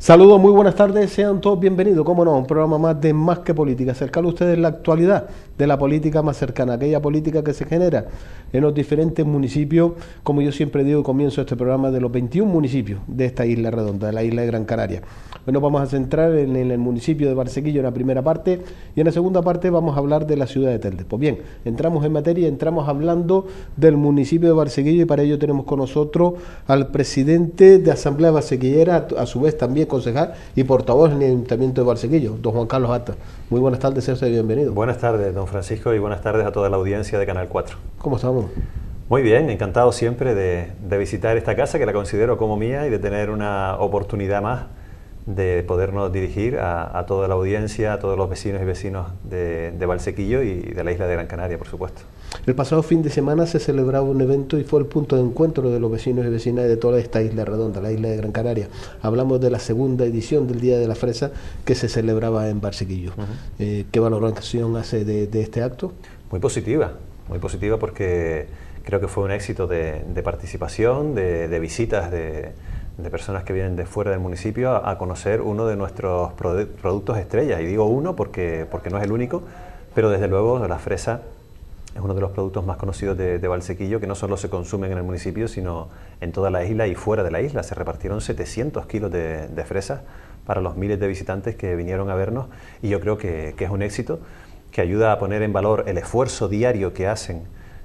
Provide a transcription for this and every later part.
Saludos, muy buenas tardes, sean todos bienvenidos, como no, a un programa más de Más que Política, acercar a ustedes la actualidad de la política más cercana, aquella política que se genera en los diferentes municipios, como yo siempre digo, comienzo este programa de los 21 municipios de esta isla redonda, de la isla de Gran Canaria. Hoy nos vamos a centrar en el municipio de Valsequillo en la primera parte y en la segunda parte vamos a hablar de la ciudad de Telde. Pues bien, entramos en materia, entramos hablando del municipio de Valsequillo y para ello tenemos con nosotros al presidente de Asamblea Valsequillera, a su vez también concejal y portavoz en el Ayuntamiento de Valsequillo, don Juan Carlos Ata. Muy buenas tardes, sea usted bienvenido. Buenas tardes, don Francisco, y buenas tardes a toda la audiencia de Canal 4. ¿Cómo estamos? Muy bien, encantado siempre de visitar esta casa, que la considero como mía, y de tener una oportunidad más de podernos dirigir a toda la audiencia, a todos los vecinos y vecinos de Valsequillo y de la isla de Gran Canaria, por supuesto. El pasado fin de semana se celebraba un evento y fue el punto de encuentro de los vecinos y vecinas de toda esta isla redonda, la isla de Gran Canaria. Hablamos de la segunda edición del Día de la Fresa que se celebraba en Valsequillo. ¿Qué valoración hace de este acto? Muy positiva porque creo que fue un éxito de participación, de visitas de personas que vienen de fuera del municipio a conocer uno de nuestros productos estrella. Y digo uno porque no es el único, pero desde luego la fresa es uno de los productos más conocidos de Valsequillo, que no solo se consumen en el municipio, sino en toda la isla y fuera de la isla. Se repartieron 700 kilos de fresas para los miles de visitantes que vinieron a vernos, y yo creo que es un éxito que ayuda a poner en valor el esfuerzo diario que hacen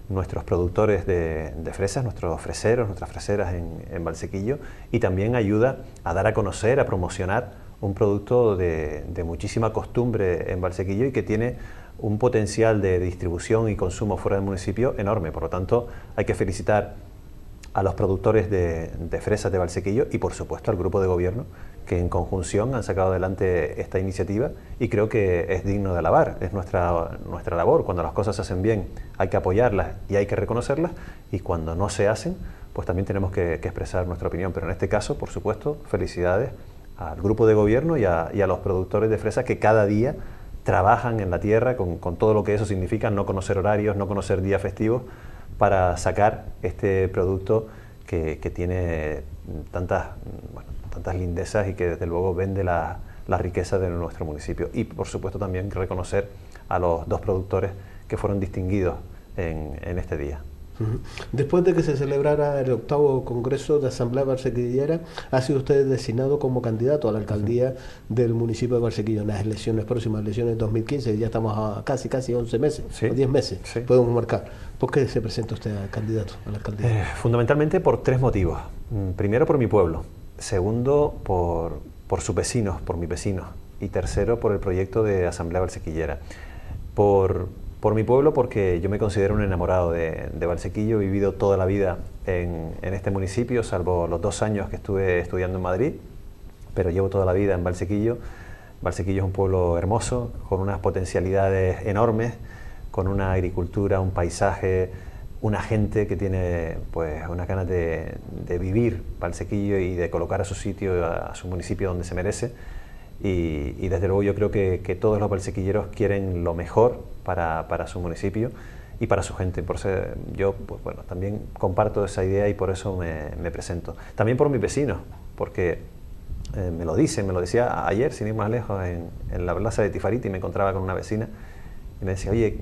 nuestros productores de fresas, nuestros freseros, nuestras freseras en Valsequillo, y también ayuda a dar a conocer, a promocionar un producto de muchísima costumbre en Valsequillo y que tiene un potencial de distribución y consumo fuera del municipio enorme. Por lo tanto, hay que felicitar a los productores de fresas de Valsequillo y, por supuesto, al grupo de gobierno, que en conjunción han sacado adelante esta iniciativa, y creo que es digno de alabar. Es nuestra labor. Cuando las cosas se hacen bien hay que apoyarlas y hay que reconocerlas, y cuando no se hacen, pues también tenemos que expresar nuestra opinión. Pero en este caso, por supuesto, felicidades al grupo de gobierno y a los productores de fresas que cada día trabajan en la tierra con todo lo que eso significa, no conocer horarios, no conocer días festivos, para sacar este producto que tiene tantas lindezas y que desde luego vende la riqueza de nuestro municipio. Y por supuesto también reconocer a los dos productores que fueron distinguidos en este día. Después de que se celebrara el 8º Congreso de Asamblea Valsequillera, ha sido usted designado como candidato a la alcaldía del municipio de Valsequillo en las próximas elecciones de 2015, ya estamos a casi 11 meses, ¿sí? O 10 meses, sí, podemos marcar. ¿Por qué se presenta usted al candidato a la alcaldía? Fundamentalmente por tres motivos. Primero, por mi pueblo. Segundo, por sus vecinos, por mis vecinos. Y tercero, por el proyecto de Asamblea Valsequillera. Por mi pueblo, porque yo me considero un enamorado de Valsequillo. He vivido toda la vida en este municipio, salvo los 2 años que estuve estudiando en Madrid, pero llevo toda la vida en Valsequillo. Valsequillo es un pueblo hermoso, con unas potencialidades enormes, con una agricultura, un paisaje, una gente que tiene pues unas ganas de vivir Valsequillo y de colocar a su sitio, a su municipio donde se merece. Y desde luego yo creo que todos los valsequilleros quieren lo mejor para su municipio y para su gente. Por eso yo pues, bueno, también comparto esa idea y por eso me presento. También por mis vecinos, porque me lo decía ayer, sin ir más lejos, en la plaza de Tifariti, me encontraba con una vecina y me decía, oye,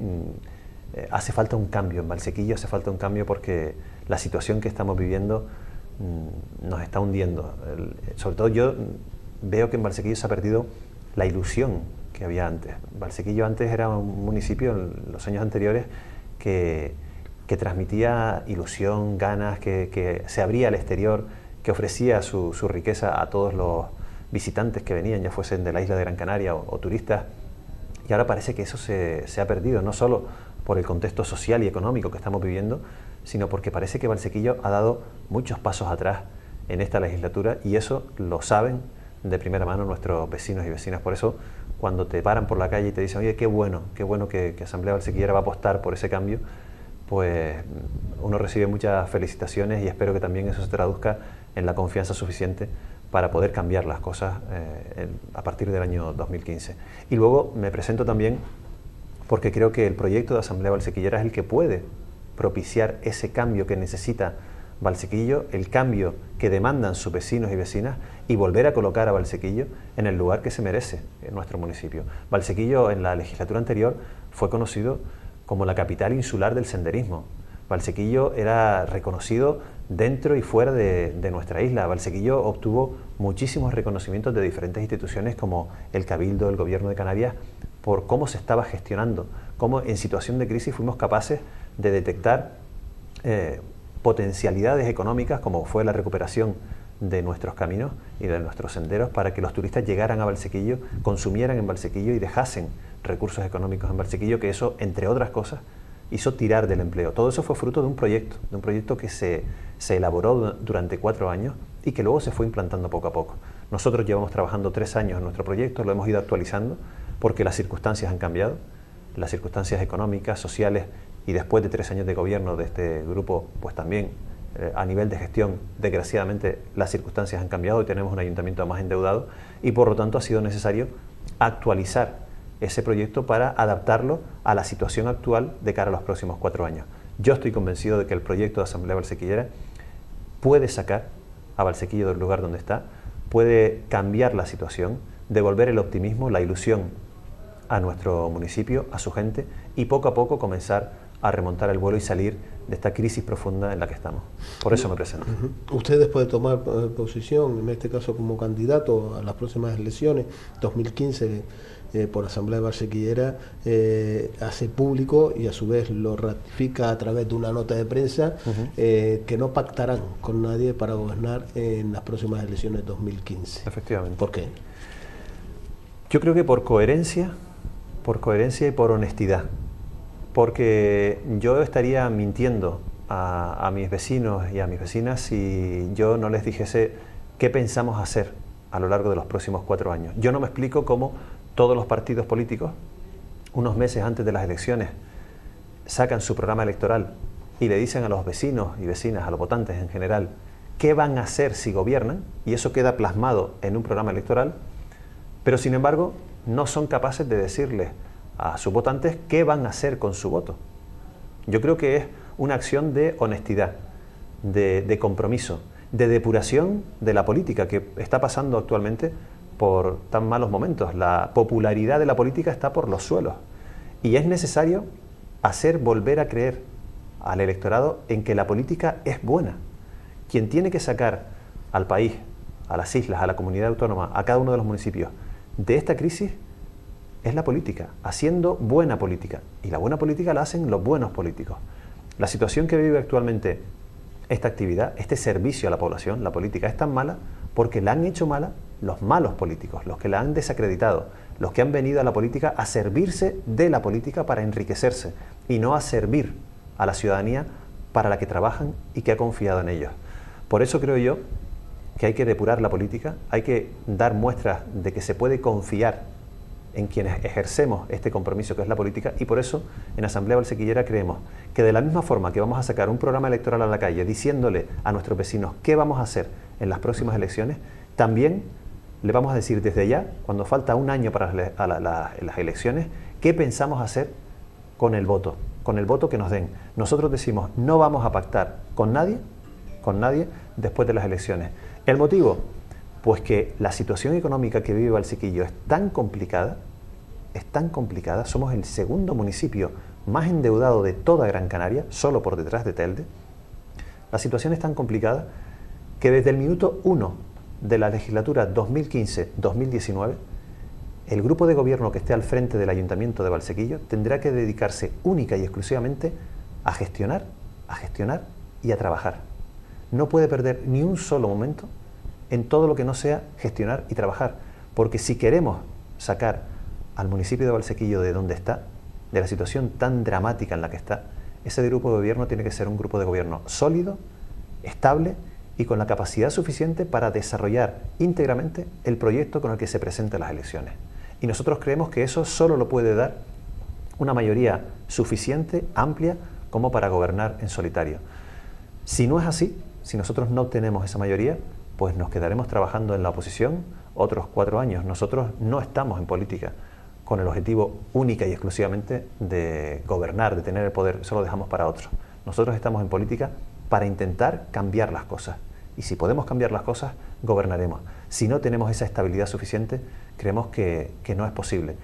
hace falta un cambio en Valsequillo, hace falta un cambio porque la situación que estamos viviendo nos está hundiendo. Sobre todo yo veo que en Valsequillo se ha perdido la ilusión que había antes. Valsequillo antes era un municipio, en los años anteriores, que transmitía ilusión, ganas, que se abría al exterior, que ofrecía su riqueza a todos los visitantes que venían, ya fuesen de la isla de Gran Canaria o turistas. Y ahora parece que eso se ha perdido, no solo por el contexto social y económico que estamos viviendo, sino porque parece que Valsequillo ha dado muchos pasos atrás en esta legislatura, y eso lo saben de primera mano nuestros vecinos y vecinas. Por eso, cuando te paran por la calle y te dicen, oye, qué bueno que Asamblea Valsequillera va a apostar por ese cambio, pues uno recibe muchas felicitaciones, y espero que también eso se traduzca en la confianza suficiente para poder cambiar las cosas a partir del año 2015. Y luego me presento también porque creo que el proyecto de Asamblea Valsequillera es el que puede propiciar ese cambio que necesita Valsequillo, el cambio que demandan sus vecinos y vecinas y volver a colocar a Valsequillo en el lugar que se merece en nuestro municipio. Valsequillo en la legislatura anterior fue conocido como la capital insular del senderismo. Valsequillo era reconocido dentro y fuera de nuestra isla. Valsequillo obtuvo muchísimos reconocimientos de diferentes instituciones como el Cabildo, el Gobierno de Canarias, por cómo se estaba gestionando, cómo en situación de crisis fuimos capaces de detectar potencialidades económicas como fue la recuperación de nuestros caminos y de nuestros senderos para que los turistas llegaran a Valsequillo, consumieran en Valsequillo y dejasen recursos económicos en Valsequillo, que eso, entre otras cosas, hizo tirar del empleo. Todo eso fue fruto de un proyecto que se elaboró durante 4 años y que luego se fue implantando poco a poco. Nosotros llevamos trabajando 3 años en nuestro proyecto, lo hemos ido actualizando porque las circunstancias han cambiado, las circunstancias económicas, sociales, y después de 3 años de gobierno de este grupo, pues también a nivel de gestión, desgraciadamente las circunstancias han cambiado y tenemos un ayuntamiento más endeudado y por lo tanto ha sido necesario actualizar ese proyecto para adaptarlo a la situación actual de cara a los próximos 4 años. Yo estoy convencido de que el proyecto de Asamblea Valsequillera puede sacar a Valsequillo del lugar donde está, puede cambiar la situación, devolver el optimismo, la ilusión a nuestro municipio, a su gente y poco a poco comenzar a remontar el vuelo y salir de esta crisis profunda en la que estamos. Por eso me presento. Usted, después de tomar posición, en este caso como candidato a las próximas elecciones, 2015, por Asamblea Valsequillera, hace público y a su vez lo ratifica a través de una nota de prensa, que no pactarán con nadie para gobernar en las próximas elecciones 2015. Efectivamente. ¿Por qué? Yo creo que por coherencia y por honestidad. Porque yo estaría mintiendo a mis vecinos y a mis vecinas si yo no les dijese qué pensamos hacer a lo largo de los próximos 4 años. Yo no me explico cómo todos los partidos políticos, unos meses antes de las elecciones, sacan su programa electoral y le dicen a los vecinos y vecinas, a los votantes en general, qué van a hacer si gobiernan, y eso queda plasmado en un programa electoral, pero sin embargo no son capaces de decirles a sus votantes qué van a hacer con su voto. Yo creo que es una acción de honestidad, de compromiso, de depuración de la política que está pasando actualmente por tan malos momentos. La popularidad de la política está por los suelos y es necesario hacer volver a creer al electorado en que la política es buena. Quien tiene que sacar al país, a las islas, a la comunidad autónoma, a cada uno de los municipios de esta crisis es la política, haciendo buena política. Y la buena política la hacen los buenos políticos. La situación que vive actualmente esta actividad, este servicio a la población, la política, es tan mala porque la han hecho mala los malos políticos, los que la han desacreditado, los que han venido a la política a servirse de la política para enriquecerse y no a servir a la ciudadanía para la que trabajan y que ha confiado en ellos. Por eso creo yo que hay que depurar la política, hay que dar muestras de que se puede confiar en quienes ejercemos este compromiso que es la política, y por eso en Asamblea Valsequillera creemos que de la misma forma que vamos a sacar un programa electoral a la calle diciéndole a nuestros vecinos qué vamos a hacer en las próximas elecciones, también le vamos a decir desde ya, cuando falta un año para las elecciones, qué pensamos hacer con el voto que nos den. Nosotros decimos, no vamos a pactar con nadie después de las elecciones. ¿El motivo? Pues que la situación económica que vive Valsequillo es tan complicada, somos el segundo municipio más endeudado de toda Gran Canaria, solo por detrás de Telde. La situación es tan complicada que desde el minuto 1 de la legislatura 2015-2019, el grupo de gobierno que esté al frente del Ayuntamiento de Valsequillo tendrá que dedicarse única y exclusivamente a gestionar y a trabajar. No puede perder ni un solo momento en todo lo que no sea gestionar y trabajar, porque si queremos sacar al municipio de Valsequillo de donde está, de la situación tan dramática en la que está, ese grupo de gobierno tiene que ser un grupo de gobierno sólido, estable y con la capacidad suficiente para desarrollar íntegramente el proyecto con el que se presentan las elecciones. Y nosotros creemos que eso solo lo puede dar una mayoría suficiente, amplia, como para gobernar en solitario. Si no es así, si nosotros no obtenemos esa mayoría, pues nos quedaremos trabajando en la oposición otros 4 años. Nosotros no estamos en política con el objetivo única y exclusivamente de gobernar, de tener el poder, eso lo dejamos para otros. Nosotros estamos en política para intentar cambiar las cosas. Y si podemos cambiar las cosas, gobernaremos. Si no tenemos esa estabilidad suficiente, creemos que no es posible.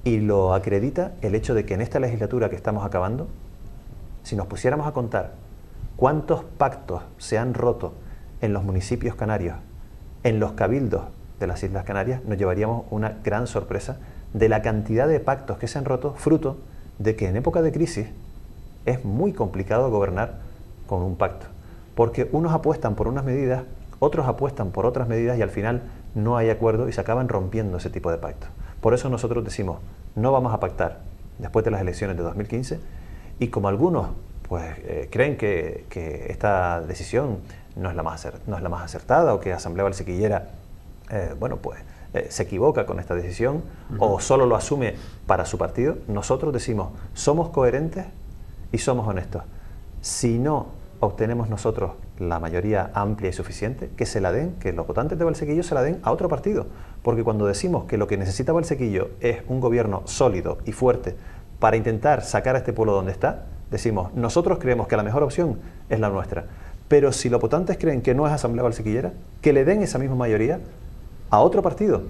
Y lo acredita el hecho de que en esta legislatura que estamos acabando, si nos pusiéramos a contar cuántos pactos se han roto en los municipios canarios, en los cabildos de las Islas Canarias, nos llevaríamos una gran sorpresa de la cantidad de pactos que se han roto, fruto de que en época de crisis es muy complicado gobernar con un pacto, porque unos apuestan por unas medidas, otros apuestan por otras medidas y al final no hay acuerdo y se acaban rompiendo ese tipo de pactos. Por eso nosotros decimos, no vamos a pactar después de las elecciones de 2015 y como algunos creen que esta decisión no es la más acertada o que Asamblea Valsequillera se equivoca con esta decisión o solo lo asume para su partido, nosotros decimos, somos coherentes y somos honestos. Si no obtenemos nosotros la mayoría amplia y suficiente, que se la den, que los votantes de Valsequillo se la den a otro partido, porque cuando decimos que lo que necesita Valsequillo es un gobierno sólido y fuerte para intentar sacar a este pueblo donde está, decimos, nosotros creemos que la mejor opción es la nuestra, pero si los votantes creen que no es Asamblea Valsequillera, que le den esa misma mayoría a otro partido,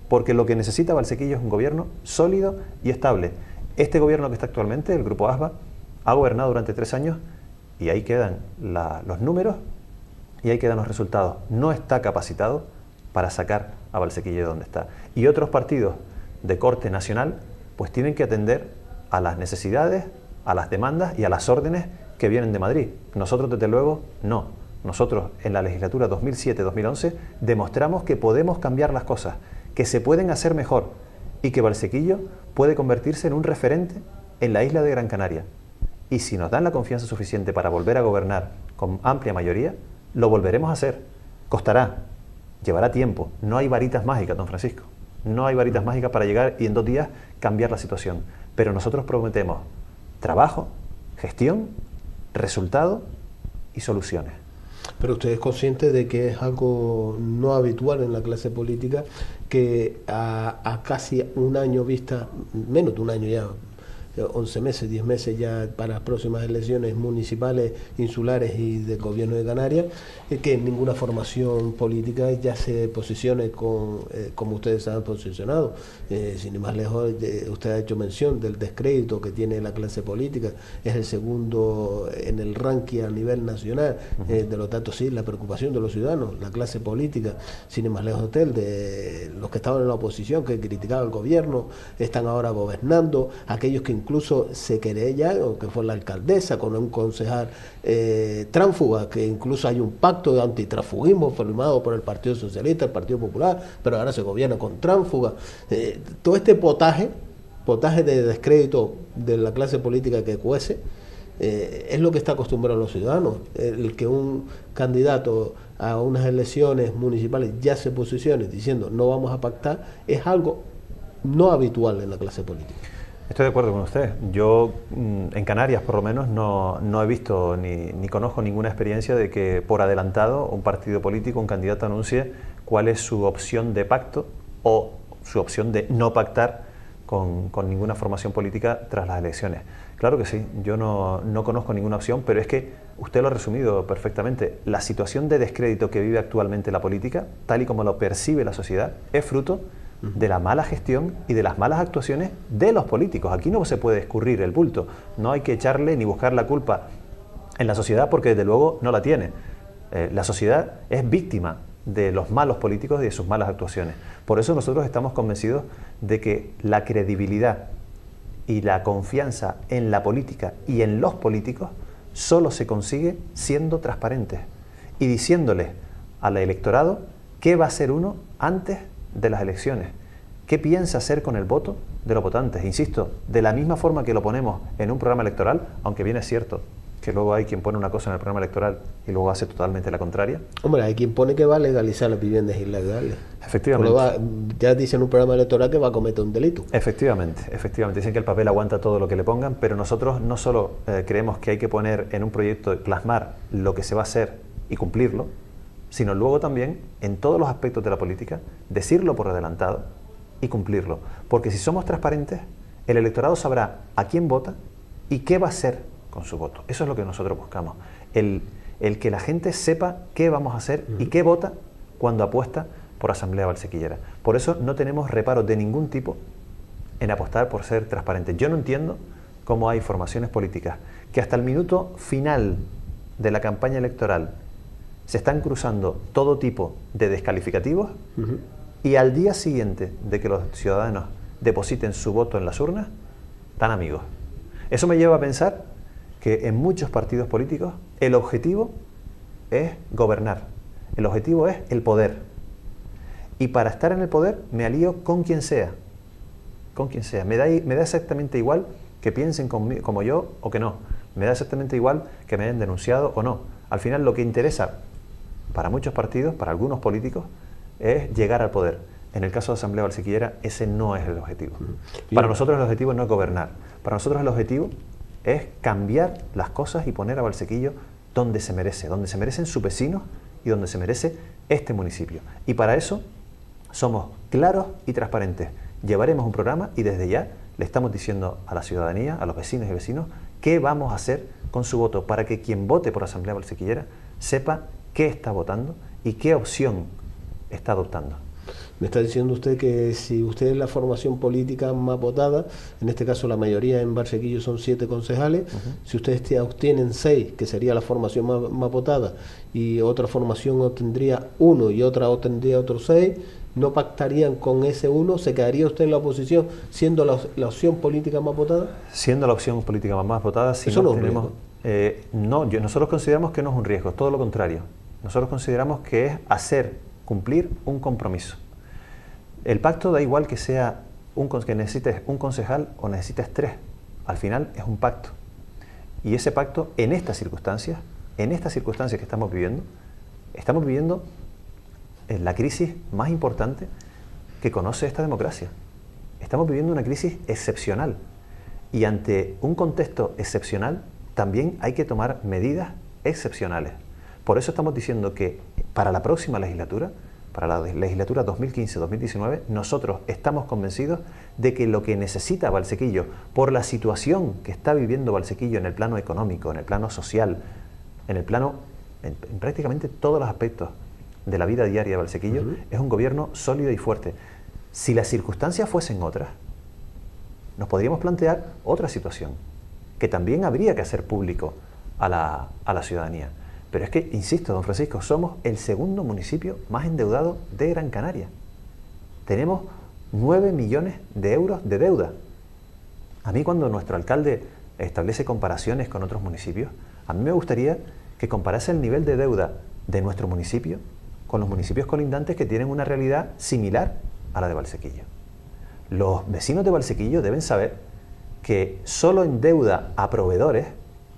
porque lo que necesita Valsequillo es un gobierno sólido y estable. Este gobierno que está actualmente, el Grupo ASBA, ha gobernado durante 3 años y ahí quedan los números y ahí quedan los resultados. No está capacitado para sacar a Valsequillo de donde está. Y otros partidos de corte nacional pues tienen que atender a las necesidades, a las demandas y a las órdenes que vienen de Madrid. Nosotros, desde luego, no. Nosotros, en la legislatura 2007-2011, demostramos que podemos cambiar las cosas, que se pueden hacer mejor y que Valsequillo puede convertirse en un referente en la isla de Gran Canaria. Y si nos dan la confianza suficiente para volver a gobernar con amplia mayoría, lo volveremos a hacer. Costará, llevará tiempo. No hay varitas mágicas, don Francisco. No hay varitas mágicas para llegar y en 2 días cambiar la situación. Pero nosotros prometemos trabajo, gestión, resultado y soluciones. Pero usted es consciente de que es algo no habitual en la clase política que a casi un año vista, menos de un año ya, 11 meses, 10 meses ya para las próximas elecciones municipales, insulares y del gobierno de Canarias, que ninguna formación política ya se posicione como ustedes se han posicionado. Sin ir más lejos, usted ha hecho mención del descrédito que tiene la clase política, es el segundo en el ranking a nivel nacional, de lo tanto sí, la preocupación de los ciudadanos, la clase política, sin ir más lejos de los que estaban en la oposición, que criticaban al gobierno, están ahora gobernando, aquellos que incluso se querellan, que fue la alcaldesa con un concejal tránsfuga, que incluso hay un pacto de antitransfugismo firmado por el Partido Socialista, el Partido Popular, pero ahora se gobierna con tránsfuga. Todo este potaje de descrédito de la clase política que cuece, es lo que está acostumbrado a los ciudadanos. El que un candidato a unas elecciones municipales ya se posicione diciendo no vamos a pactar, es algo no habitual en la clase política. Estoy de acuerdo con usted. Yo en Canarias por lo menos no he visto ni conozco ninguna experiencia de que por adelantado un partido político, un candidato anuncie cuál es su opción de pacto o su opción de no pactar con ninguna formación política tras las elecciones. Claro que sí, yo no conozco ninguna opción, pero es que usted lo ha resumido perfectamente. La situación de descrédito que vive actualmente la política, tal y como lo percibe la sociedad, es fruto de la mala gestión y de las malas actuaciones de los políticos. Aquí no se puede escurrir el bulto, no hay que echarle ni buscar la culpa en la sociedad porque desde luego no la tiene. La sociedad es víctima de los malos políticos y de sus malas actuaciones. Por eso nosotros estamos convencidos de que la credibilidad y la confianza en la política y en los políticos solo se consigue siendo transparentes y diciéndole al electorado qué va a hacer uno antes de las elecciones, qué piensa hacer con el voto de los votantes. Insisto, de la misma forma que lo ponemos en un programa electoral, aunque bien es cierto que luego hay quien pone una cosa en el programa electoral y luego hace totalmente la contraria. Hombre, hay quien pone que va a legalizar las viviendas ilegales. Efectivamente. Ya dicen en un programa electoral que va a cometer un delito. Efectivamente. Dicen que el papel aguanta todo lo que le pongan, pero nosotros no solo creemos que hay que poner en un proyecto, plasmar lo que se va a hacer y cumplirlo, sino luego también, en todos los aspectos de la política, decirlo por adelantado y cumplirlo. Porque si somos transparentes, el electorado sabrá a quién vota y qué va a hacer con su voto. Eso es lo que nosotros buscamos. el que la gente sepa qué vamos a hacer y qué vota cuando apuesta por Asamblea Valsequillera. Por eso no tenemos reparos de ningún tipo en apostar por ser transparentes. Yo no entiendo cómo hay formaciones políticas que hasta el minuto final de la campaña electoral se están cruzando todo tipo de descalificativos y al día siguiente de que los ciudadanos depositen su voto en las urnas, tan amigos. Eso me lleva a pensar que en muchos partidos políticos el objetivo es gobernar, el objetivo es el poder. Y para estar en el poder me alío con quien sea, Me da exactamente igual que piensen como yo o que no. Me da exactamente igual que me hayan denunciado o no. Al final lo que interesa para muchos partidos, para algunos políticos, es llegar al poder. En el caso de Asamblea Valsequillera, ese no es el objetivo. Para nosotros el objetivo no es gobernar. Para nosotros el objetivo es cambiar las cosas y poner a Valsequillo donde se merecen sus vecinos y donde se merece este municipio. Y para eso somos claros y transparentes. Llevaremos un programa y desde ya le estamos diciendo a la ciudadanía, a los vecinos y vecinos, qué vamos a hacer con su voto para que quien vote por Asamblea Valsequillera sepa qué está votando y qué opción está adoptando. Me está diciendo usted que si usted es la formación política más votada, en este caso la mayoría en Valsequillo son 7 concejales, si ustedes obtienen 6, que sería la formación más votada, y otra formación obtendría 1 y otra obtendría otros 6, ¿no pactarían con ese 1? ¿Se quedaría usted en la oposición siendo la opción política más votada? Siendo la opción política más votada, si ¿eso no no tenemos... nosotros consideramos que no es un riesgo, todo lo contrario. Nosotros consideramos que es cumplir un compromiso. El pacto da igual que sea que necesites un concejal o necesites 3. Al final es un pacto. Y ese pacto, en estas circunstancias que estamos viviendo la crisis más importante que conoce esta democracia. Estamos viviendo una crisis excepcional. Y ante un contexto excepcional, también hay que tomar medidas excepcionales. Por eso estamos diciendo que para la próxima legislatura, para la legislatura 2015-2019, nosotros estamos convencidos de que lo que necesita Valsequillo, por la situación que está viviendo Valsequillo en el plano económico, en el plano social, en prácticamente todos los aspectos de la vida diaria de Valsequillo, es un gobierno sólido y fuerte. Si las circunstancias fuesen otras, nos podríamos plantear otra situación, que también habría que hacer público a la ciudadanía. Pero es que, insisto, don Francisco, somos el segundo municipio más endeudado de Gran Canaria. Tenemos 9 millones de euros de deuda. A mí, cuando nuestro alcalde establece comparaciones con otros municipios, a mí me gustaría que comparase el nivel de deuda de nuestro municipio con los municipios colindantes que tienen una realidad similar a la de Valsequillo. Los vecinos de Valsequillo deben saber que solo en deuda a proveedores,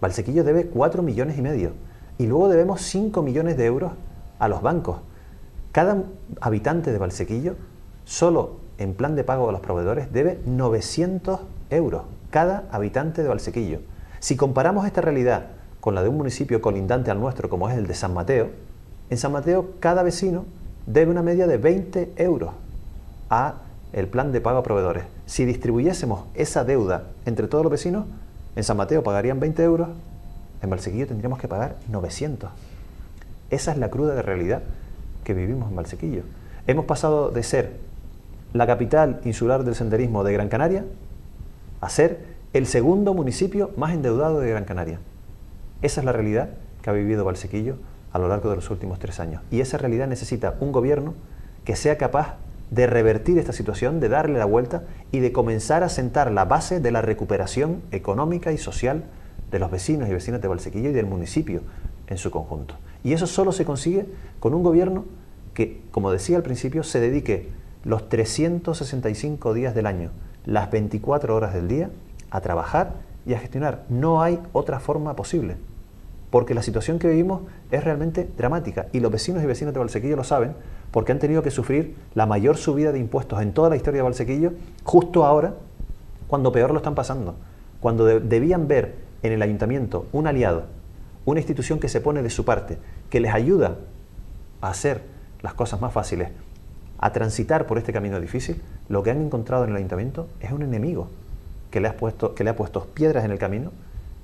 Valsequillo debe 4,5 millones y luego debemos 5 millones de euros a los bancos. Cada habitante de Valsequillo, solo en plan de pago a los proveedores, debe 900 euros, cada habitante de Valsequillo. Si comparamos esta realidad con la de un municipio colindante al nuestro, como es el de San Mateo, en San Mateo cada vecino debe una media de 20 euros a el plan de pago a proveedores. Si distribuyésemos esa deuda entre todos los vecinos, en San Mateo pagarían 20 euros, en Valsequillo tendríamos que pagar 900. Esa es la cruda realidad que vivimos en Valsequillo. Hemos pasado de ser la capital insular del senderismo de Gran Canaria a ser el segundo municipio más endeudado de Gran Canaria. Esa es la realidad que ha vivido Valsequillo a lo largo de los últimos 3 años. Y esa realidad necesita un gobierno que sea capaz de revertir esta situación, de darle la vuelta y de comenzar a sentar la base de la recuperación económica y social de los vecinos y vecinas de Valsequillo y del municipio en su conjunto. Y eso solo se consigue con un gobierno que, como decía al principio, se dedique los 365 días del año, las 24 horas del día, a trabajar y a gestionar. No hay otra forma posible, porque la situación que vivimos es realmente dramática y los vecinos y vecinas de Valsequillo lo saben porque han tenido que sufrir la mayor subida de impuestos en toda la historia de Valsequillo justo ahora, cuando peor lo están pasando, cuando debían ver en el ayuntamiento un aliado, una institución que se pone de su parte, que les ayuda a hacer las cosas más fáciles, a transitar por este camino difícil. Lo que han encontrado en el ayuntamiento es un enemigo que le ha puesto piedras en el camino,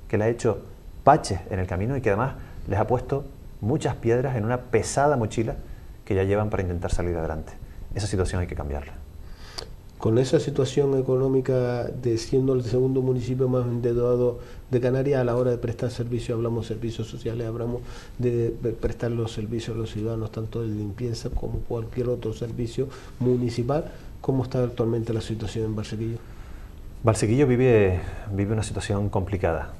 que le ha hecho baches en el camino y que además les ha puesto muchas piedras en una pesada mochila que ya llevan para intentar salir adelante. Esa situación hay que cambiarla. Con esa situación económica de siendo el segundo municipio más endeudado de Canarias, a la hora de prestar servicios, hablamos de servicios sociales, hablamos de prestar los servicios a los ciudadanos, tanto de limpieza como cualquier otro servicio municipal, ¿cómo está actualmente la situación en Valsequillo? Valsequillo vive una situación complicada.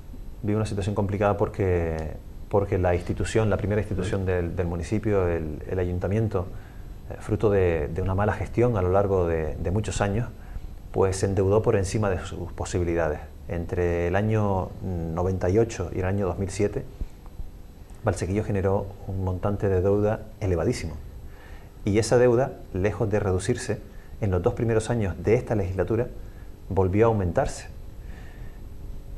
Vive una situación complicada porque la institución, la primera institución del municipio, el ayuntamiento, fruto de una mala gestión a lo largo de muchos años, pues se endeudó por encima de sus posibilidades. Entre el año 98 y el año 2007, Valsequillo generó un montante de deuda elevadísimo. Y esa deuda, lejos de reducirse, en los 2 primeros años de esta legislatura, volvió a aumentarse.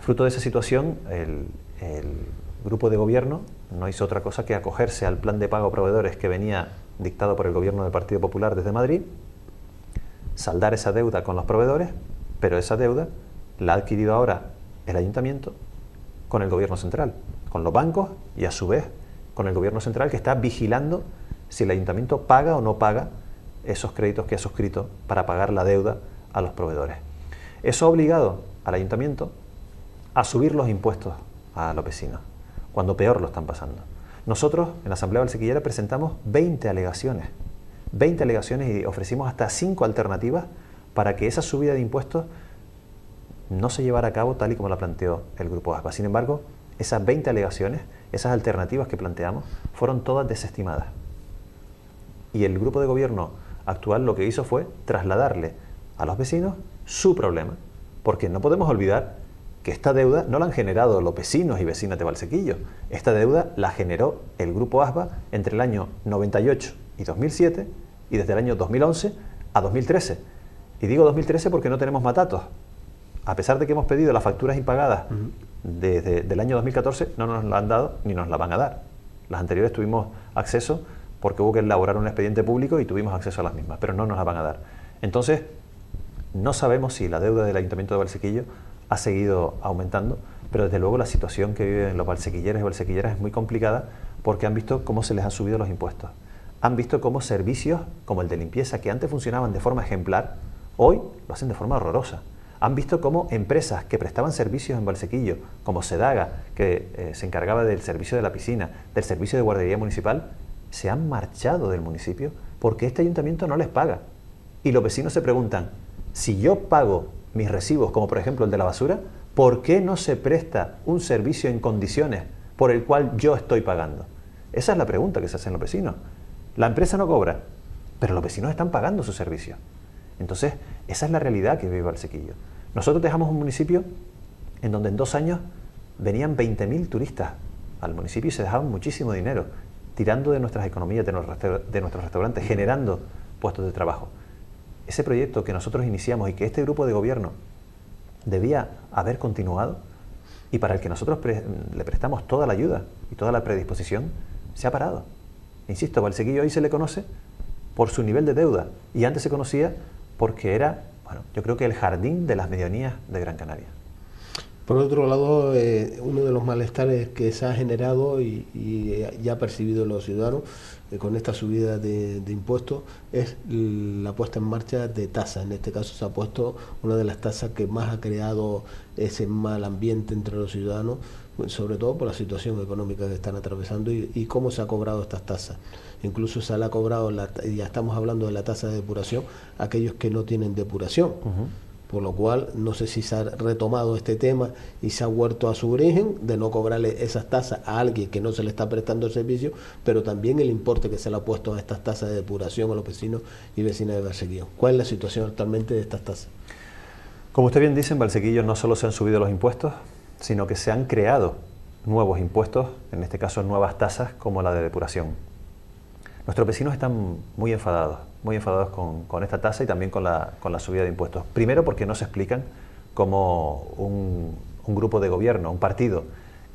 Fruto de esa situación, el grupo de gobierno no hizo otra cosa que acogerse al plan de pago a proveedores que venía dictado por el gobierno del Partido Popular desde Madrid, saldar esa deuda con los proveedores, pero esa deuda la ha adquirido ahora el ayuntamiento con el gobierno central, con los bancos y a su vez con el gobierno central, que está vigilando si el ayuntamiento paga o no paga esos créditos que ha suscrito para pagar la deuda a los proveedores. Eso ha obligado al ayuntamiento a subir los impuestos a los vecinos, cuando peor lo están pasando. Nosotros en la Asamblea Valsequillera presentamos 20 alegaciones y ofrecimos hasta 5 alternativas para que esa subida de impuestos no se llevara a cabo tal y como la planteó el Grupo ASPA. Sin embargo, esas 20 alegaciones, esas alternativas que planteamos, fueron todas desestimadas. Y el grupo de gobierno actual lo que hizo fue trasladarle a los vecinos su problema, porque no podemos olvidar que esta deuda no la han generado los vecinos y vecinas de Valsequillo. Esta deuda la generó el Grupo ASBA entre el año 98 y 2007 y desde el año 2011 a 2013. Y digo 2013 porque no tenemos matatos. A pesar de que hemos pedido las facturas impagadas desde el año 2014, no nos la han dado ni nos la van a dar. Las anteriores tuvimos acceso porque hubo que elaborar un expediente público y tuvimos acceso a las mismas, pero no nos la van a dar. Entonces, no sabemos si la deuda del Ayuntamiento de Valsequillo ha seguido aumentando, pero desde luego la situación que viven los valsequilleros y valsequilleras es muy complicada porque han visto cómo se les han subido los impuestos. Han visto cómo servicios como el de limpieza, que antes funcionaban de forma ejemplar, hoy lo hacen de forma horrorosa. Han visto cómo empresas que prestaban servicios en Valsequillo, como Sedaga, que se encargaba del servicio de la piscina, del servicio de guardería municipal, se han marchado del municipio porque este ayuntamiento no les paga. Y los vecinos se preguntan, si yo pago mis recibos, como por ejemplo el de la basura, ¿por qué no se presta un servicio en condiciones por el cual yo estoy pagando? Esa es la pregunta que se hacen los vecinos. La empresa no cobra, pero los vecinos están pagando su servicio. Entonces, esa es la realidad que vive Valsequillo. Nosotros dejamos un municipio en donde en 2 años venían 20.000 turistas al municipio y se dejaban muchísimo dinero, tirando de nuestras economías, de nuestros restaurantes, generando puestos de trabajo. Ese proyecto que nosotros iniciamos y que este grupo de gobierno debía haber continuado y para el que nosotros le prestamos toda la ayuda y toda la predisposición, se ha parado. Insisto, Valsequillo hoy se le conoce por su nivel de deuda y antes se conocía porque era, bueno, yo creo que el jardín de las medianías de Gran Canaria. Por otro lado, uno de los malestares que se ha generado y ya ha percibido los ciudadanos con esta subida de impuestos es la puesta en marcha de tasas. En este caso se ha puesto una de las tasas que más ha creado ese mal ambiente entre los ciudadanos, sobre todo por la situación económica que están atravesando y cómo se ha cobrado estas tasas. Incluso se le ha cobrado, ya estamos hablando de la tasa de depuración, a aquellos que no tienen depuración. Por lo cual, no sé si se ha retomado este tema y se ha vuelto a su origen de no cobrarle esas tasas a alguien que no se le está prestando el servicio, pero también el importe que se le ha puesto a estas tasas de depuración a los vecinos y vecinas de Valsequillo. ¿Cuál es la situación actualmente de estas tasas? Como usted bien dice, en Valsequillo no solo se han subido los impuestos, sino que se han creado nuevos impuestos, en este caso nuevas tasas como la de depuración. Nuestros vecinos están muy enfadados con esta tasa y también con la subida de impuestos. Primero porque no se explican cómo un grupo de gobierno, un partido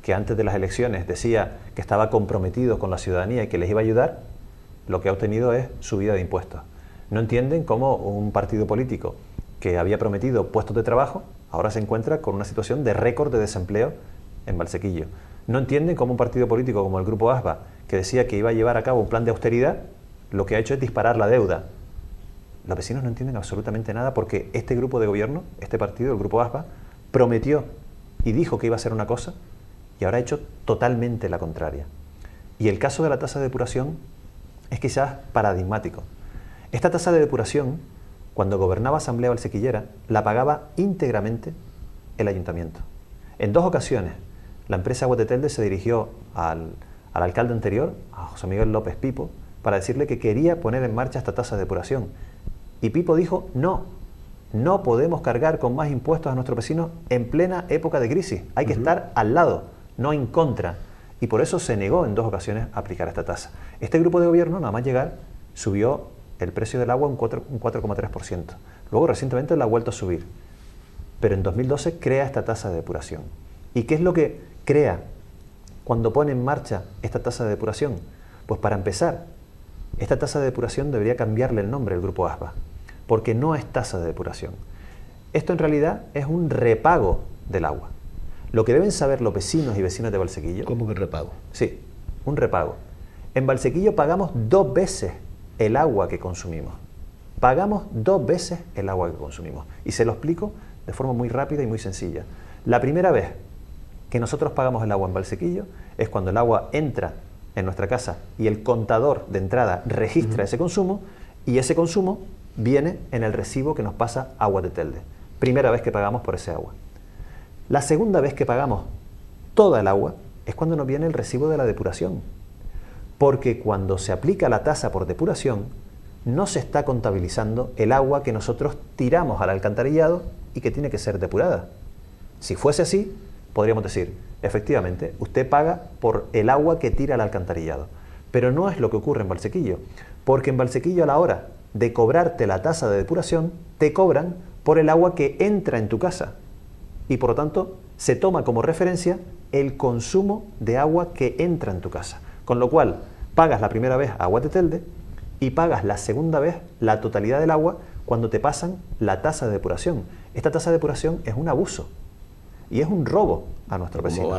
que antes de las elecciones decía que estaba comprometido con la ciudadanía y que les iba a ayudar, lo que ha obtenido es subida de impuestos. No entienden cómo un partido político que había prometido puestos de trabajo ahora se encuentra con una situación de récord de desempleo en Valsequillo. No entienden cómo un partido político como el Grupo ASBA, que decía que iba a llevar a cabo un plan de austeridad, lo que ha hecho es disparar la deuda. Los vecinos no entienden absolutamente nada porque este grupo de gobierno, este partido, el Grupo ASBA, prometió y dijo que iba a hacer una cosa y ahora ha hecho totalmente la contraria. Y el caso de la tasa de depuración es quizás paradigmático. Esta tasa de depuración, cuando gobernaba Asamblea Valsequillera, la pagaba íntegramente el ayuntamiento. En 2 ocasiones, la empresa Agua de Telde se dirigió al alcalde anterior, a José Miguel López Pipo, para decirle que quería poner en marcha esta tasa de depuración. Y Pipo dijo, no podemos cargar con más impuestos a nuestros vecinos en plena época de crisis. Hay que estar al lado, no en contra. Y por eso se negó en 2 ocasiones a aplicar esta tasa. Este grupo de gobierno, nada más llegar, subió el precio del agua un 4,3%. Luego recientemente la ha vuelto a subir. Pero en 2012 crea esta tasa de depuración. ¿Y qué es lo que crea cuando pone en marcha esta tasa de depuración? Pues para empezar, esta tasa de depuración debería cambiarle el nombre al Grupo ASBA, porque no es tasa de depuración. Esto en realidad es un repago del agua. Lo que deben saber los vecinos y vecinas de Valsequillo... ¿Cómo que repago? Sí, un repago. En Valsequillo pagamos 2 veces el agua que consumimos. Pagamos 2 veces el agua que consumimos. Y se lo explico de forma muy rápida y muy sencilla. La primera vez que nosotros pagamos el agua en Valsequillo es cuando el agua entra en nuestra casa y el contador de entrada registra ese consumo y ese consumo viene en el recibo que nos pasa Agua de Telde. Primera vez que pagamos por ese agua. La segunda vez que pagamos toda el agua es cuando nos viene el recibo de la depuración. Porque cuando se aplica la tasa por depuración, no se está contabilizando el agua que nosotros tiramos al alcantarillado y que tiene que ser depurada. Si fuese así, podríamos decir, efectivamente, usted paga por el agua que tira al alcantarillado. Pero no es lo que ocurre en Valsequillo, porque en Valsequillo a la hora de cobrarte la tasa de depuración, te cobran por el agua que entra en tu casa. Y por lo tanto, se toma como referencia el consumo de agua que entra en tu casa. Con lo cual, pagas la primera vez Agua de Telde y pagas la segunda vez la totalidad del agua cuando te pasan la tasa de depuración. Esta tasa de depuración es un abuso y es un robo a nuestro vecino.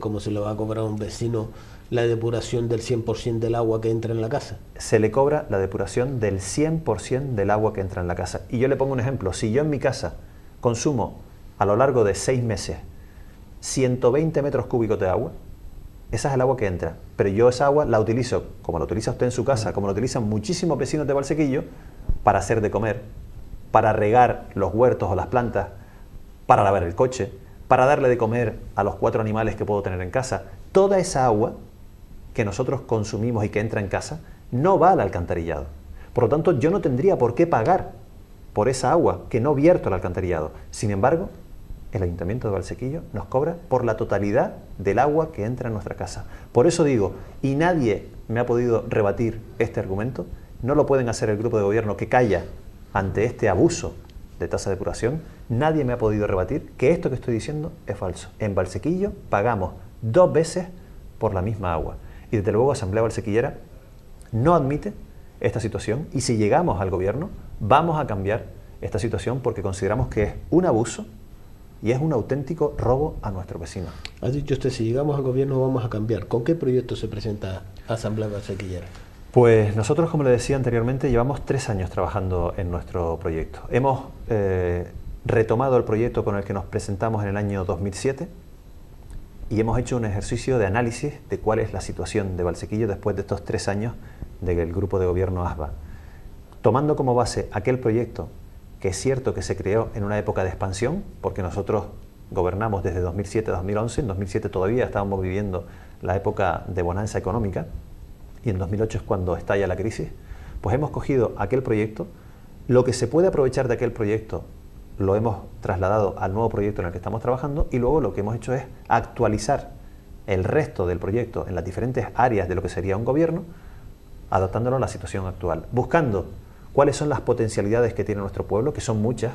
¿Cómo se le va a cobrar a un vecino la depuración del 100% del agua que entra en la casa? Se le cobra la depuración del 100% del agua que entra en la casa. Y yo le pongo un ejemplo. Si yo en mi casa consumo a lo largo de 6 meses 120 metros cúbicos de agua, esa es el agua que entra. Pero yo esa agua la utilizo, como la utiliza usted en su casa, como la utilizan muchísimos vecinos de Valsequillo, para hacer de comer, para regar los huertos o las plantas, para lavar el coche, para darle de comer a los 4 animales que puedo tener en casa. Toda esa agua que nosotros consumimos y que entra en casa no va al alcantarillado. Por lo tanto, yo no tendría por qué pagar por esa agua que no vierto al alcantarillado. Sin embargo, el Ayuntamiento de Valsequillo nos cobra por la totalidad del agua que entra en nuestra casa. Por eso digo, y nadie me ha podido rebatir este argumento, no lo pueden hacer el grupo de gobierno que calla ante este abuso de tasa de depuración, nadie me ha podido rebatir que esto que estoy diciendo es falso. En Valsequillo pagamos 2 veces por la misma agua. Y desde luego Asamblea Valsequillera no admite esta situación y si llegamos al gobierno vamos a cambiar esta situación porque consideramos que es un abuso y es un auténtico robo a nuestros vecinos. Ha dicho usted, si llegamos al gobierno vamos a cambiar. ¿Con qué proyecto se presenta Asamblea Valsequillera? Pues nosotros, como le decía anteriormente, llevamos 3 años trabajando en nuestro proyecto. Hemos retomado el proyecto con el que nos presentamos en el año 2007 y hemos hecho un ejercicio de análisis de cuál es la situación de Valsequillo después de estos 3 años del grupo de gobierno ASBA. Tomando como base aquel proyecto, que es cierto que se creó en una época de expansión, porque nosotros gobernamos desde 2007 a 2011, en 2007 todavía estábamos viviendo la época de bonanza económica, y en 2008 es cuando estalla la crisis, pues hemos cogido aquel proyecto, lo que se puede aprovechar de aquel proyecto lo hemos trasladado al nuevo proyecto en el que estamos trabajando y luego lo que hemos hecho es actualizar el resto del proyecto en las diferentes áreas de lo que sería un gobierno, adaptándolo a la situación actual, buscando cuáles son las potencialidades que tiene nuestro pueblo, que son muchas.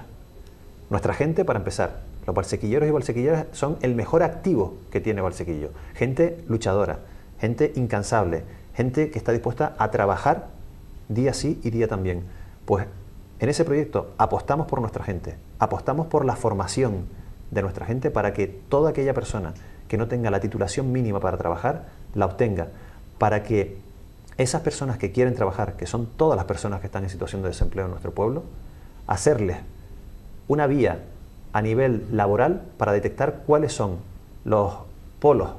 Nuestra gente, para empezar, los valsequilleros y valsequilleras son el mejor activo que tiene Valsequillo. Gente luchadora, gente incansable, gente que está dispuesta a trabajar día sí y día también. Pues en ese proyecto apostamos por nuestra gente, apostamos por la formación de nuestra gente para que toda aquella persona que no tenga la titulación mínima para trabajar, la obtenga, para que esas personas que quieren trabajar, que son todas las personas que están en situación de desempleo en nuestro pueblo, hacerles una vía a nivel laboral para detectar cuáles son los polos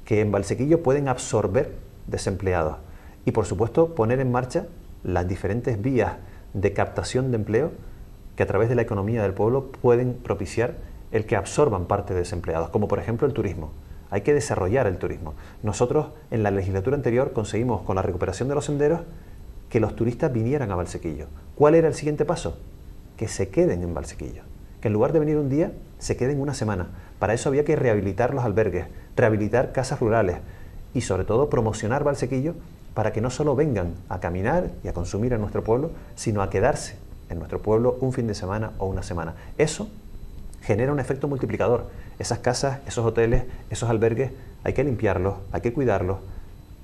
que en Valsequillo pueden absorber desempleados y, por supuesto, poner en marcha las diferentes vías de captación de empleo que a través de la economía del pueblo pueden propiciar el que absorban parte de desempleados, como por ejemplo el turismo. Hay que desarrollar el turismo. Nosotros en la legislatura anterior conseguimos, con la recuperación de los senderos, que los turistas vinieran a Valsequillo. ¿Cuál era el siguiente paso? Que se queden en Valsequillo. Que en lugar de venir un día, se queden una semana. Para eso había que rehabilitar los albergues, rehabilitar casas rurales y sobre todo promocionar Valsequillo para que no solo vengan a caminar y a consumir en nuestro pueblo, sino a quedarse en nuestro pueblo un fin de semana o una semana. Eso genera un efecto multiplicador. Esas casas, esos hoteles, esos albergues, hay que limpiarlos, hay que cuidarlos,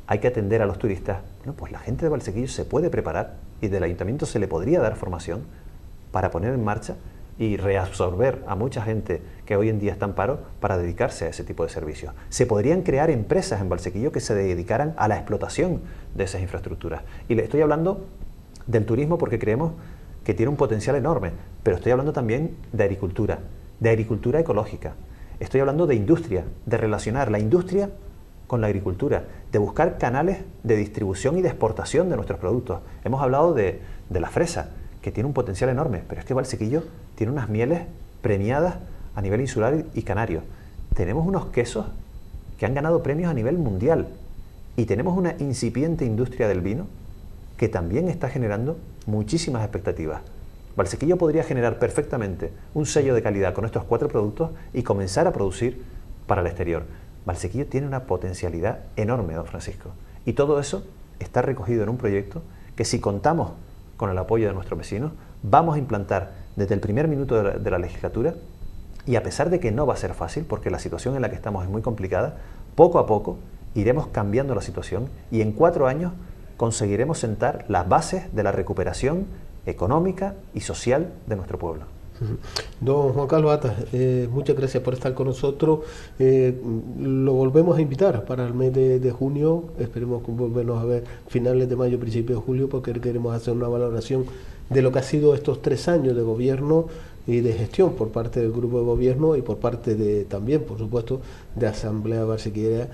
hay que atender a los turistas. Bueno, pues la gente de Valsequillo se puede preparar y del ayuntamiento se le podría dar formación para poner en marcha y reabsorber a mucha gente que hoy en día está en paro para dedicarse a ese tipo de servicios. Se podrían crear empresas en Valsequillo que se dedicaran a la explotación de esas infraestructuras. Y le estoy hablando del turismo porque creemos que tiene un potencial enorme, pero estoy hablando también de agricultura ecológica. Estoy hablando de industria, de relacionar la industria con la agricultura, de buscar canales de distribución y de exportación de nuestros productos. Hemos hablado de la fresa, que tiene un potencial enorme, pero es que Valsequillo tiene unas mieles premiadas a nivel insular y canario. Tenemos unos quesos que han ganado premios a nivel mundial y tenemos una incipiente industria del vino que también está generando muchísimas expectativas. Valsequillo podría generar perfectamente un sello de calidad con estos 4 productos y comenzar a producir para el exterior. Valsequillo tiene una potencialidad enorme, don Francisco, y todo eso está recogido en un proyecto que, si contamos con el apoyo de nuestros vecinos, vamos a implantar desde el primer minuto de la legislatura, y a pesar de que no va a ser fácil, porque la situación en la que estamos es muy complicada, poco a poco iremos cambiando la situación y en 4 años conseguiremos sentar las bases de la recuperación económica y social de nuestro pueblo. Don Juan Carlos Atas, muchas gracias por estar con nosotros. Lo volvemos a invitar para el mes de junio. Esperemos volvernos a ver finales de mayo, principios de julio, porque queremos hacer una valoración de lo que ha sido estos 3 años de gobierno y de gestión por parte del grupo de gobierno y por parte de también, por supuesto, de Asamblea Valsequillera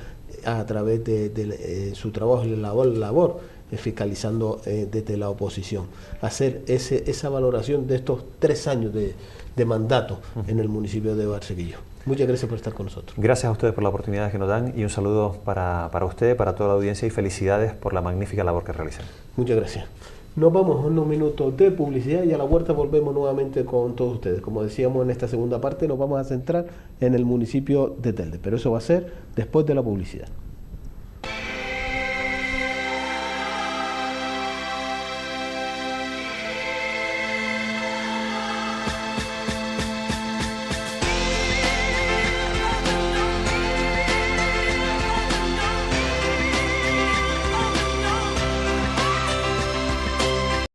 a través de su trabajo y la labor fiscalizando desde la oposición, hacer esa valoración de estos 3 años de mandato en el municipio de Valsequillo. Muchas gracias por estar con nosotros. Gracias a ustedes por la oportunidad que nos dan y un saludo para usted, para toda la audiencia, y felicidades por la magnífica labor que realizan. Muchas gracias. Nos vamos a unos minutos de publicidad y a la vuelta volvemos nuevamente con todos ustedes. Como decíamos, en esta segunda parte nos vamos a centrar en el municipio de Telde, pero eso va a ser después de la publicidad.